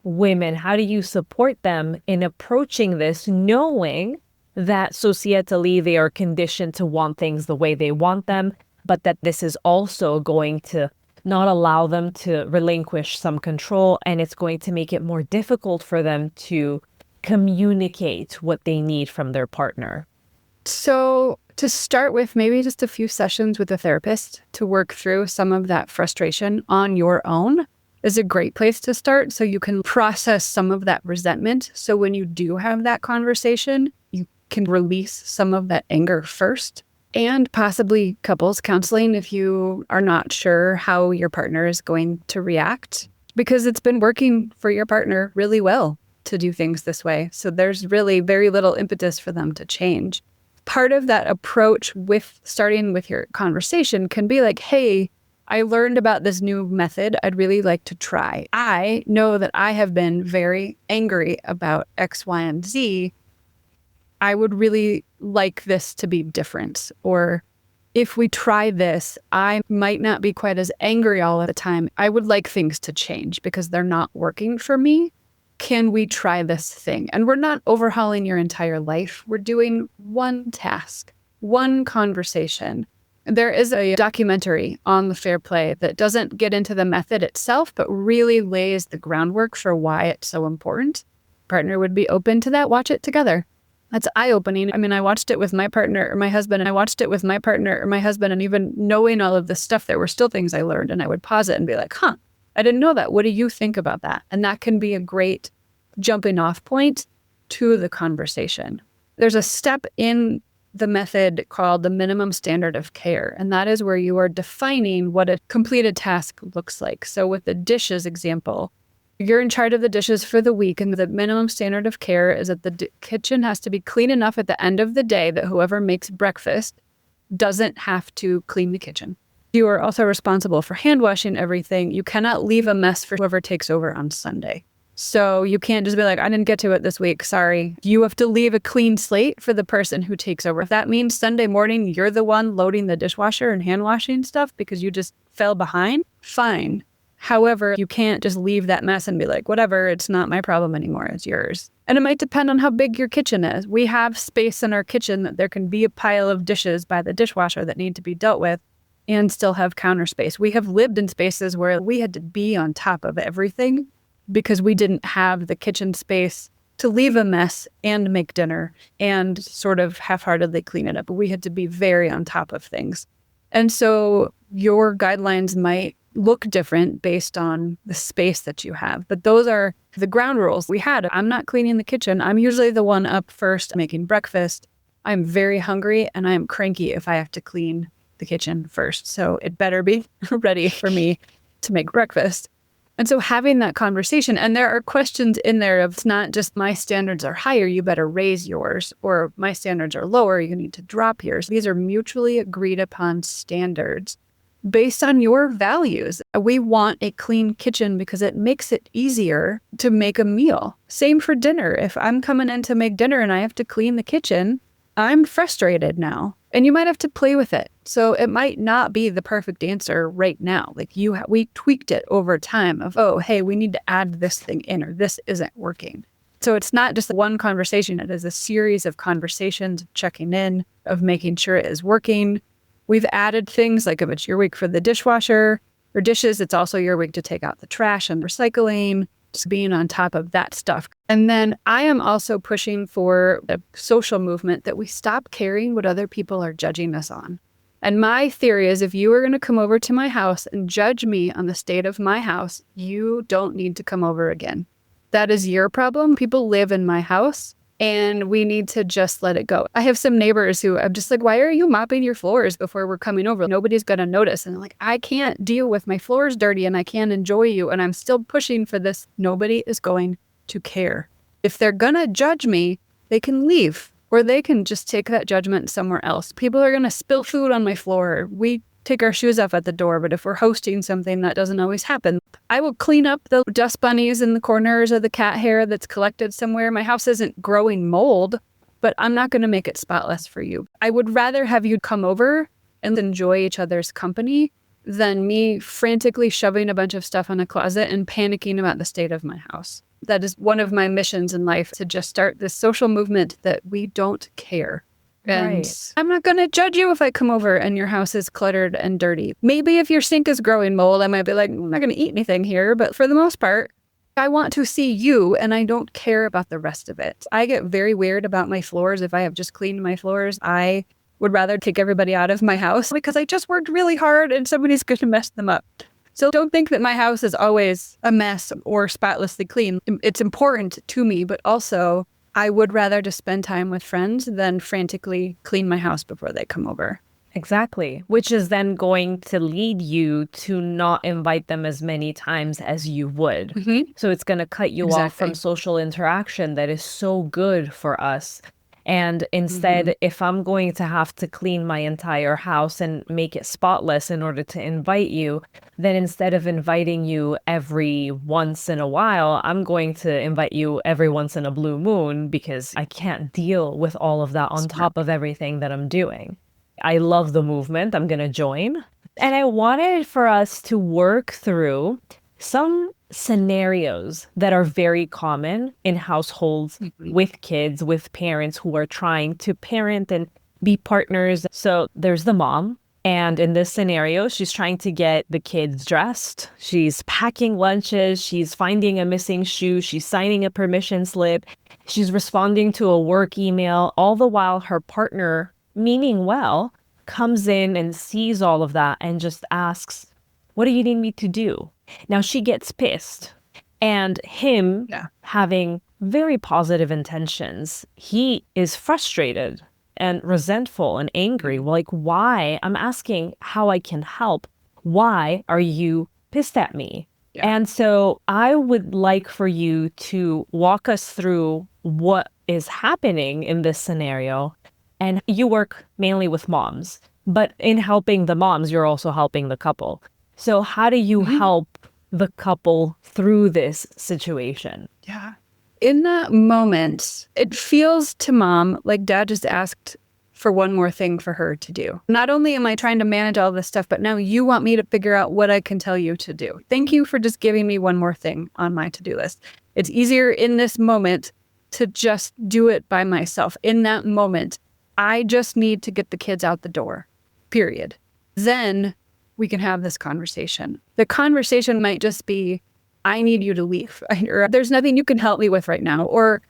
women? How do you support them in approaching this, knowing that societally they are conditioned to want things the way they want them, but that this is also going to not allow them to relinquish some control, and it's going to make it more difficult for them to communicate what they need from their partner? So to start with, maybe just a few sessions with a therapist to work through some of that frustration on your own is a great place to start, so you can process some of that resentment. So when you do have that conversation, you can release some of that anger first. And possibly couples counseling if you are not sure how your partner is going to react, because it's been working for your partner really well to do things this way. So there's really very little impetus for them to change. Part of that approach with starting with your conversation can be like, hey, I learned about this new method. I'd really like to try. I know that I have been very angry about X, Y, and Z. I would really like this to be different. Or if we try this, I might not be quite as angry all the time. I would like things to change because they're not working for me. Can we try this thing? And we're not overhauling your entire life. We're doing one task, one conversation. There is a documentary on the Fair Play that doesn't get into the method itself, but really lays the groundwork for why it's so important. Partner would be open to that. Watch it together. That's eye-opening. I mean, I watched it with my partner or my husband, and I watched it with my partner or my husband, and even knowing all of this stuff, there were still things I learned, and I would pause it and be like, I didn't know that. What do you think about that? And that can be a great jumping off point to the conversation. There's a step in the method called the minimum standard of care, and that is where you are defining what a completed task looks like. So with the dishes example, you're in charge of the dishes for the week, and the minimum standard of care is that the kitchen has to be clean enough at the end of the day that whoever makes breakfast doesn't have to clean the kitchen. You are also responsible for hand washing everything. You cannot leave a mess for whoever takes over on Sunday. So you can't just be like, I didn't get to it this week, sorry. You have to leave a clean slate for the person who takes over. If that means Sunday morning, you're the one loading the dishwasher and hand washing stuff because you just fell behind, fine. However, you can't just leave that mess and be like, whatever, it's not my problem anymore, it's yours. And it might depend on how big your kitchen is. We have space in our kitchen that there can be a pile of dishes by the dishwasher that need to be dealt with and still have counter space. We have lived in spaces where we had to be on top of everything because we didn't have the kitchen space to leave a mess and make dinner and sort of half-heartedly clean it up. We had to be very on top of things. And so your guidelines might look different based on the space that you have. But those are the ground rules we had. I'm not cleaning the kitchen. I'm usually the one up first making breakfast. I'm very hungry and I'm cranky if I have to clean the kitchen first. So it better be ready for me to make breakfast. And so having that conversation, and there are questions in there of, it's not just my standards are higher, you better raise yours, or my standards are lower, you need to drop yours. These are mutually agreed upon standards based on your values. We want a clean kitchen because it makes it easier to make a meal. Same for dinner. If I'm coming in to make dinner and I have to clean the kitchen, I'm frustrated now. And you might have to play with it. So it might not be the perfect answer right now. Like we tweaked it over time of, oh, hey, we need to add this thing in, or this isn't working. So it's not just one conversation. It is a series of conversations, checking in, of making sure it is working. We've added things like if it's your week for the dishwasher or dishes, it's also your week to take out the trash and recycling, just being on top of that stuff. And then I am also pushing for a social movement that we stop caring what other people are judging us on. And my theory is if you are going to come over to my house and judge me on the state of my house, you don't need to come over again. That is your problem. People live in my house and we need to just let it go. I have some neighbors who I'm just like, why are you mopping your floors before we're coming over? Nobody's going to notice. And I'm like, I can't deal with my floors dirty and I can't enjoy you. And I'm still pushing for this. Nobody is going to care. If they're going to judge me, they can leave or they can just take that judgment somewhere else. People are going to spill food on my floor. We take our shoes off at the door, but if we're hosting something, that doesn't always happen. I will clean up the dust bunnies in the corners or the cat hair that's collected somewhere. My house isn't growing mold, but I'm not going to make it spotless for you. I would rather have you come over and enjoy each other's company than me frantically shoving a bunch of stuff in a closet and panicking about the state of my house. That is one of my missions in life, to just start this social movement that we don't care. And Right. I'm not going to judge you if I come over and your house is cluttered and dirty. Maybe if your sink is growing mold, I might be like, I'm not going to eat anything here. But for the most part, I want to see you and I don't care about the rest of it. I get very weird about my floors. If I have just cleaned my floors, I would rather take everybody out of my house because I just worked really hard and somebody's going to mess them up. So don't think that my house is always a mess or spotlessly clean. It's important to me, but also I would rather just spend time with friends than frantically clean my house before they come over. Exactly. Which is then going to lead you to not invite them as many times as you would. Mm-hmm. So it's going to cut you off Exactly. from social interaction that is so good for us. And instead, if I'm going to have to clean my entire house and make it spotless in order to invite you, then instead of inviting you every once in a while, I'm going to invite you every once in a blue moon because I can't deal with all of that on top of everything that I'm doing. I love the movement. I'm going to join. And I wanted for us to work through some scenarios that are very common in households with kids, with parents who are trying to parent and be partners. So there's the mom. And in this scenario, she's trying to get the kids dressed. She's packing lunches. She's finding a missing shoe. She's signing a permission slip. She's responding to a work email. All the while, her partner, meaning well, comes in and sees all of that and just asks, what do you need me to do? Now she gets pissed. And him having very positive intentions, he is frustrated and resentful and angry. Like, why? I'm asking how I can help. Why are you pissed at me? Yeah. And so I would like for you to walk us through what is happening in this scenario. And you work mainly with moms, but in helping the moms, you're also helping the couple. So how do you help the couple through this situation? Yeah. In that moment, it feels to mom like dad just asked for one more thing for her to do. Not only am I trying to manage all this stuff, but now you want me to figure out what I can tell you to do. Thank you for just giving me one more thing on my to-do list. It's easier in this moment to just do it by myself. In that moment, I just need to get the kids out the door, period. Then we can have this conversation. The conversation might just be, I need you to leave. Or there's nothing you can help me with right now. Or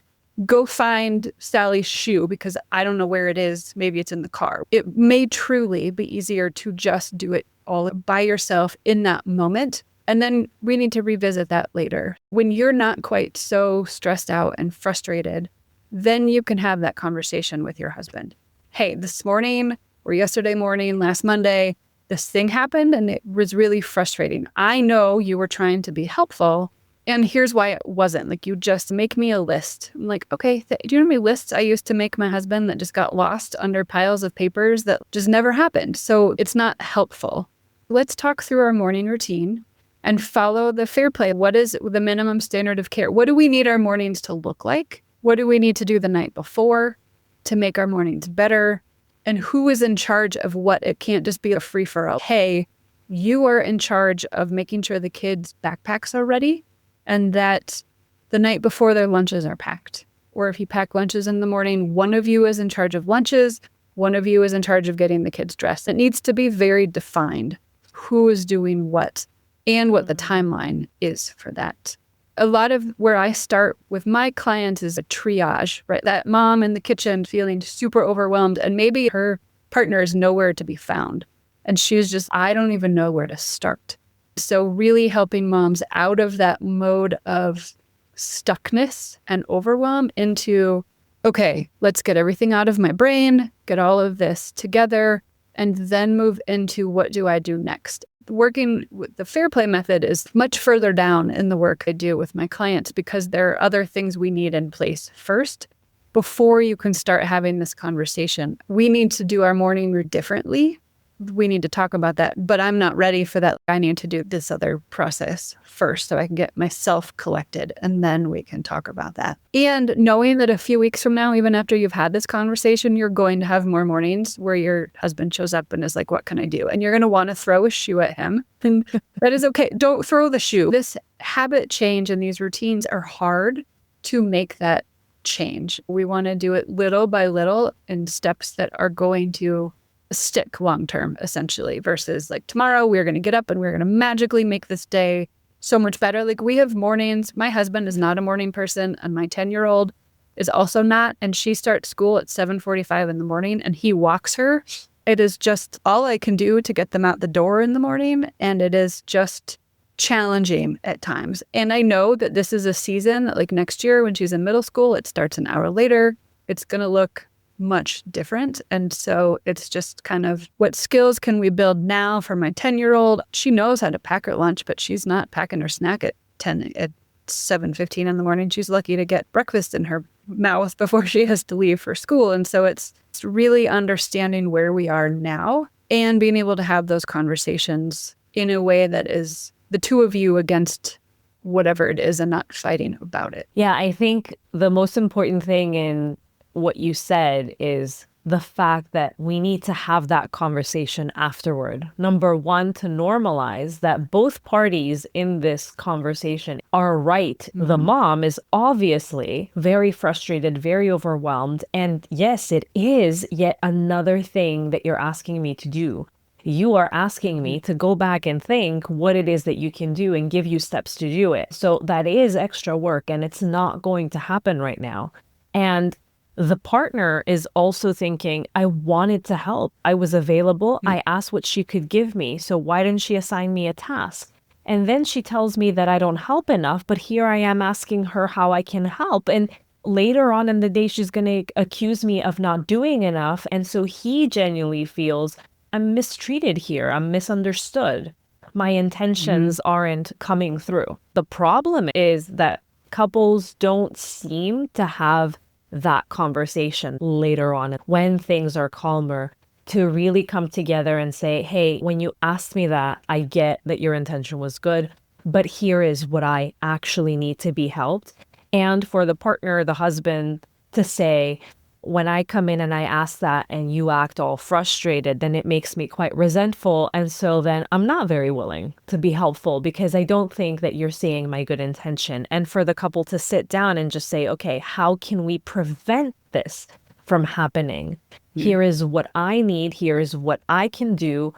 go find Sally's shoe because I don't know where it is. Maybe it's in the car. It may truly be easier to just do it all by yourself in that moment. And then we need to revisit that later. When you're not quite so stressed out and frustrated, then you can have that conversation with your husband. Hey, this morning or yesterday morning, last Monday, this thing happened and it was really frustrating. I know you were trying to be helpful and here's why it wasn't. Like, you just make me a list. I'm like, okay, do you know how many lists I used to make my husband that just got lost under piles of papers that just never happened? So it's not helpful. Let's talk through our morning routine and follow the fair play. What is the minimum standard of care? What do we need our mornings to look like? What do we need to do the night before to make our mornings better? And who is in charge of what? It can't just be a free-for-all. Hey, you are in charge of making sure the kids' backpacks are ready and that the night before their lunches are packed. Or if you pack lunches in the morning, one of you is in charge of lunches, one of you is in charge of getting the kids dressed. It needs to be very defined who is doing what and what the timeline is for that. A lot of where I start with my clients is a triage, right? That mom in the kitchen feeling super overwhelmed and maybe her partner is nowhere to be found. And she's just, I don't even know where to start. So really helping moms out of that mode of stuckness and overwhelm into, okay, let's get everything out of my brain, get all of this together, and then move into what do I do next? Working with the fair play method is much further down in the work I do with my clients because there are other things we need in place first before you can start having this conversation. We need to do our morning routine differently. We need to talk about that, but I'm not ready for that. I need to do this other process first so I can get myself collected, and then we can talk about that. And knowing that a few weeks from now, even after you've had this conversation, you're going to have more mornings where your husband shows up and is like, what can I do? And you're going to want to throw a shoe at him. And that is okay. Don't throw the shoe. This habit change and these routines are hard to make that change. We want to do it little by little in steps that are going to stick long-term, essentially, versus like tomorrow we're going to get up and we're going to magically make this day so much better. Like, we have mornings. My husband is not a morning person and my 10-year-old is also not. And she starts school at 7:45 in the morning and he walks her. It is just all I can do to get them out the door in the morning. And it is just challenging at times. And I know that this is a season that, like, next year when she's in middle school, it starts an hour later. It's going to look much different. And so it's just kind of, what skills can we build now for my 10-year-old? She knows how to pack her lunch, but she's not packing her snack at 7:15 in the morning. She's lucky to get breakfast in her mouth before she has to leave for school. And so it's really understanding where we are now and being able to have those conversations in a way that is the two of you against whatever it is and not fighting about it. Yeah, I think the most important thing in what you said is the fact that we need to have that conversation afterward. Number one, to normalize that both parties in this conversation are right. Mm-hmm. The mom is obviously very frustrated, very overwhelmed. And yes, it is yet another thing that you're asking me to do. You are asking me to go back and think what it is that you can do and give you steps to do it. So that is extra work and it's not going to happen right now. And the partner is also thinking, I wanted to help. I was available. Mm-hmm. I asked what she could give me. So why didn't she assign me a task? And then she tells me that I don't help enough, but here I am asking her how I can help. And later on in the day, she's going to accuse me of not doing enough. And so he genuinely feels I'm mistreated here. I'm misunderstood. My intentions aren't coming through. The problem is that couples don't seem to have that conversation later on when things are calmer, to really come together and say, hey, when you asked me that, I get that your intention was good, but here is what I actually need to be helped. And for the partner, the husband, to say, when I come in and I ask that and you act all frustrated, then it makes me quite resentful. And so then I'm not very willing to be helpful because I don't think that you're seeing my good intention. And for the couple to sit down and just say, okay, how can we prevent this from happening? Here is what I need. Here is what I can do.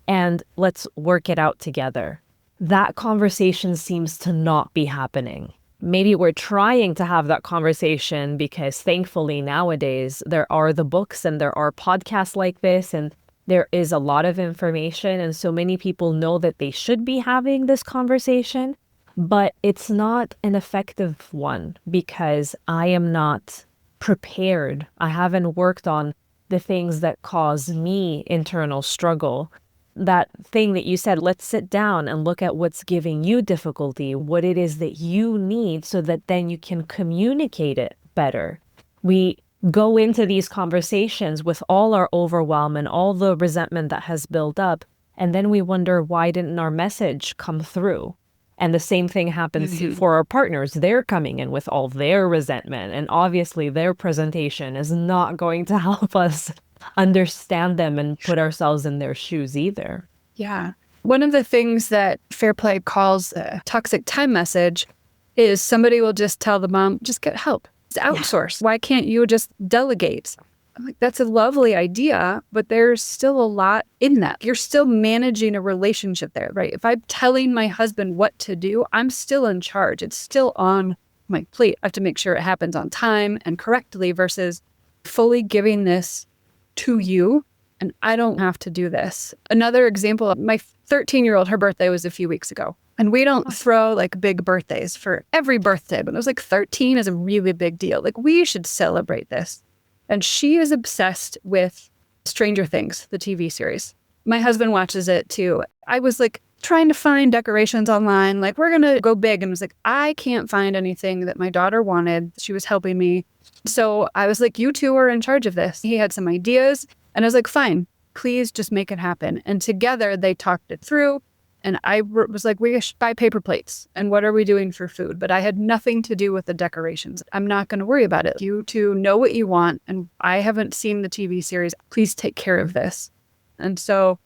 And let's work it out together. That conversation seems to not be happening. maybe we're trying to have that conversation because thankfully nowadays there are the books and there are podcasts like this, and there is a lot of information. And so many people know that they should be having this conversation, but it's not an effective one because I am not prepared. I haven't worked on the things that cause me internal struggle. That thing that you said, let's sit down and look at what's giving you difficulty, what it is that you need, so that then you can communicate it better. We go into these conversations with all our overwhelm and all the resentment that has built up, and then we wonder, why didn't our message come through? And the same thing happens for our partners. They're coming in with all their resentment, and obviously their presentation is not going to help us understand them and put ourselves in their shoes either. Yeah. One of the things that Fair Play calls a toxic time message is somebody will just tell the mom, just get help. It's outsource. Yeah. Why can't you just delegate? I'm like, that's a lovely idea, but there's still a lot in that. You're still managing a relationship there, right? If I'm telling my husband what to do, I'm still in charge. It's still on my plate. I have to make sure it happens on time and correctly versus fully giving this to you, and I don't have to do this. Another example, my 13-year-old, her birthday was a few weeks ago, and we don't throw like big birthdays for every birthday, but it was like 13 is a really big deal. Like, we should celebrate this. And she is obsessed with Stranger Things, the TV series. My husband watches it too. I was like trying to find decorations online, like, we're going to go big. And I was like, I can't find anything that my daughter wanted. She was helping me. So I was like, you two are in charge of this. He had some ideas, and I was like, fine, please just make it happen. And together they talked it through. And I was like, we should buy paper plates. And what are we doing for food? But I had nothing to do with the decorations. I'm not going to worry about it. You two know what you want. And I haven't seen the TV series. Please take care of this. And so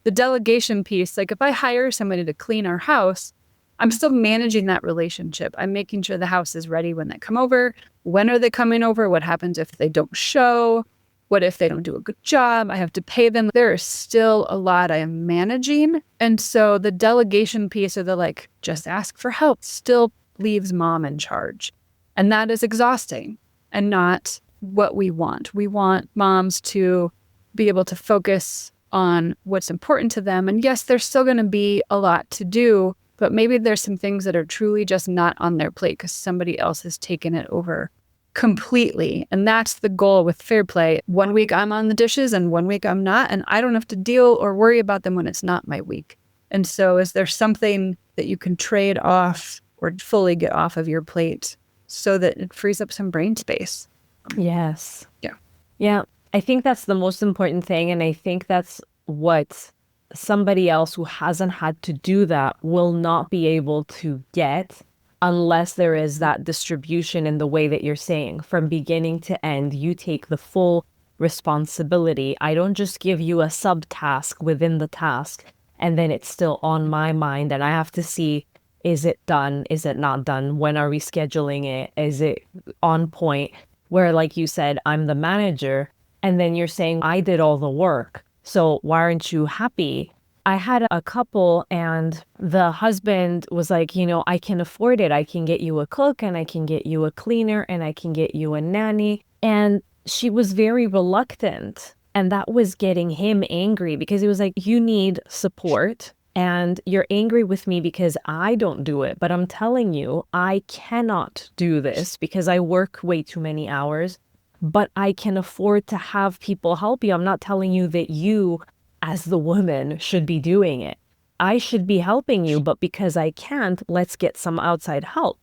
the delegation piece, like if I hire somebody to clean our house, I'm still managing that relationship. I'm making sure the house is ready when they come over. When are they coming over? What happens if they don't show? What if they don't do a good job? I have to pay them. There is still a lot I am managing. And so the delegation piece, or the like, just ask for help, still leaves mom in charge. And that is exhausting and not what we want. We want moms to be able to focus on what's important to them. And yes, there's still going to be a lot to do, but maybe there's some things that are truly just not on their plate because somebody else has taken it over completely. And that's the goal with Fair Play. 1 week I'm on the dishes and 1 week I'm not, and I don't have to deal or worry about them when it's not my week. And so is there something that you can trade off or fully get off of your plate so that it frees up some brain space? Yes. Yeah. Yeah. I think that's the most important thing. And I think that's what somebody else who hasn't had to do that will not be able to get unless there is that distribution in the way that you're saying. From beginning to end, you take the full responsibility. I don't just give you a subtask within the task and then it's still on my mind and I have to see, is it done? Is it not done? When are we scheduling it? Is it on point? Where, like you said, I'm the manager and then you're saying I did all the work. So why aren't you happy? I had a couple and the husband was like, I can afford it. I can get you a cook and I can get you a cleaner and I can get you a nanny. And she was very reluctant. And that was getting him angry because he was like, you need support and you're angry with me because I don't do it. But I'm telling you, I cannot do this because I work way too many hours, but I can afford to have people help you. I'm not telling you that you as the woman should be doing it. I should be helping you, but because I can't, let's get some outside help.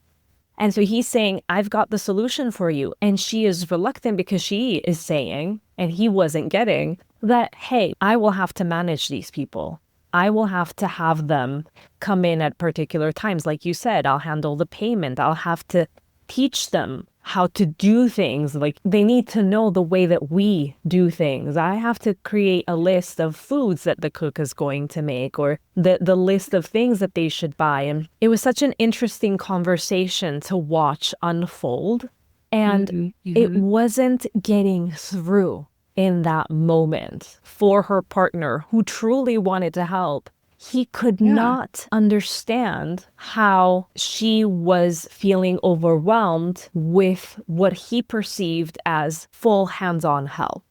And so he's saying, I've got the solution for you. And she is reluctant because she is saying, and he wasn't getting, that, hey, I will have to manage these people. I will have to have them come in at particular times. Like you said, I'll handle the payment. I'll have to teach them how to do things. Like, they need to know the way that we do things. I have to create a list of foods that the cook is going to make, or the list of things that they should buy. And it was such an interesting conversation to watch unfold. And it wasn't getting through in that moment for her partner who truly wanted to help. he could not understand how she was feeling overwhelmed with what he perceived as full hands-on help.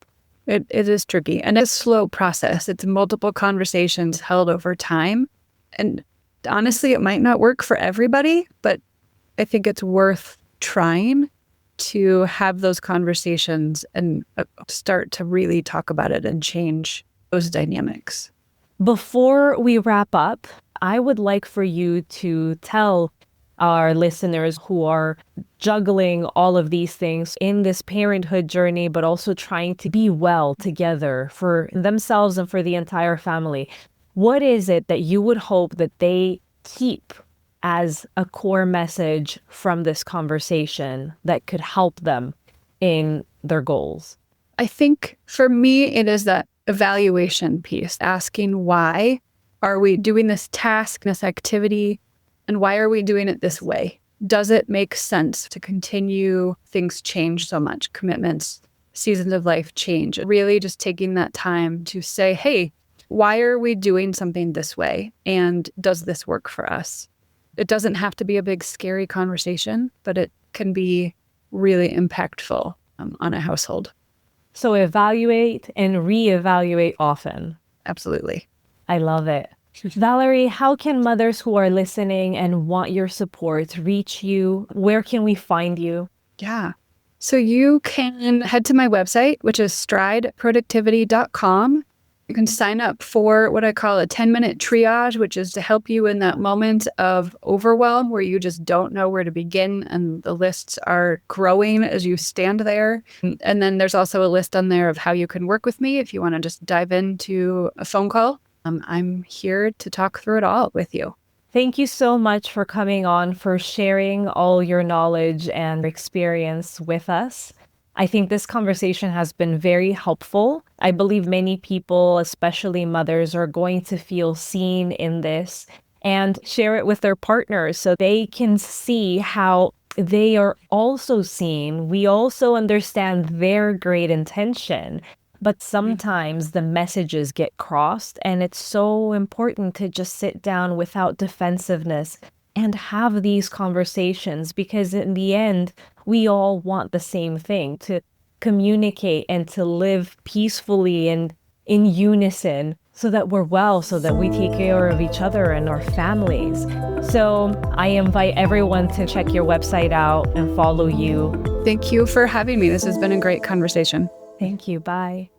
It is tricky, and it's a slow process. It's multiple conversations held over time. And honestly, it might not work for everybody, but I think it's worth trying to have those conversations and start to really talk about it and change those dynamics. Before we wrap up, I would like for you to tell our listeners who are juggling all of these things in this parenthood journey, but also trying to be well together for themselves and for the entire family. What is it that you would hope that they keep as a core message from this conversation that could help them in their goals? I think for me, it is that evaluation piece, asking why are we doing this task, this activity, and why are we doing it this way? Does it make sense to continue? Things change so much, commitments, seasons of life change. Really just taking that time to say, hey, why are we doing something this way? And does this work for us? It doesn't have to be a big, scary conversation, but it can be really impactful on a household. So evaluate and reevaluate often. Absolutely. I love it. Valerie, how can mothers who are listening and want your support reach you? Where can we find you? Yeah. So you can head to my website, which is strideproductivity.com. You can sign up for what I call a 10-minute triage, which is to help you in that moment of overwhelm where you just don't know where to begin and the lists are growing as you stand there. And then there's also a list on there of how you can work with me if you want to just dive into a phone call. I'm here to talk through it all with you. Thank you so much for coming on, for sharing all your knowledge and experience with us. I think this conversation has been very helpful. I believe many people, especially mothers, are going to feel seen in this and share it with their partners so they can see how they are also seen. We also understand their great intention, but sometimes the messages get crossed, and it's so important to just sit down without defensiveness and have these conversations, because in the end, we all want the same thing, to communicate and to live peacefully and in unison so that we're well, so that we take care of each other and our families. So I invite everyone to check your website out and follow you. Thank you for having me. This has been a great conversation. Thank you. Bye.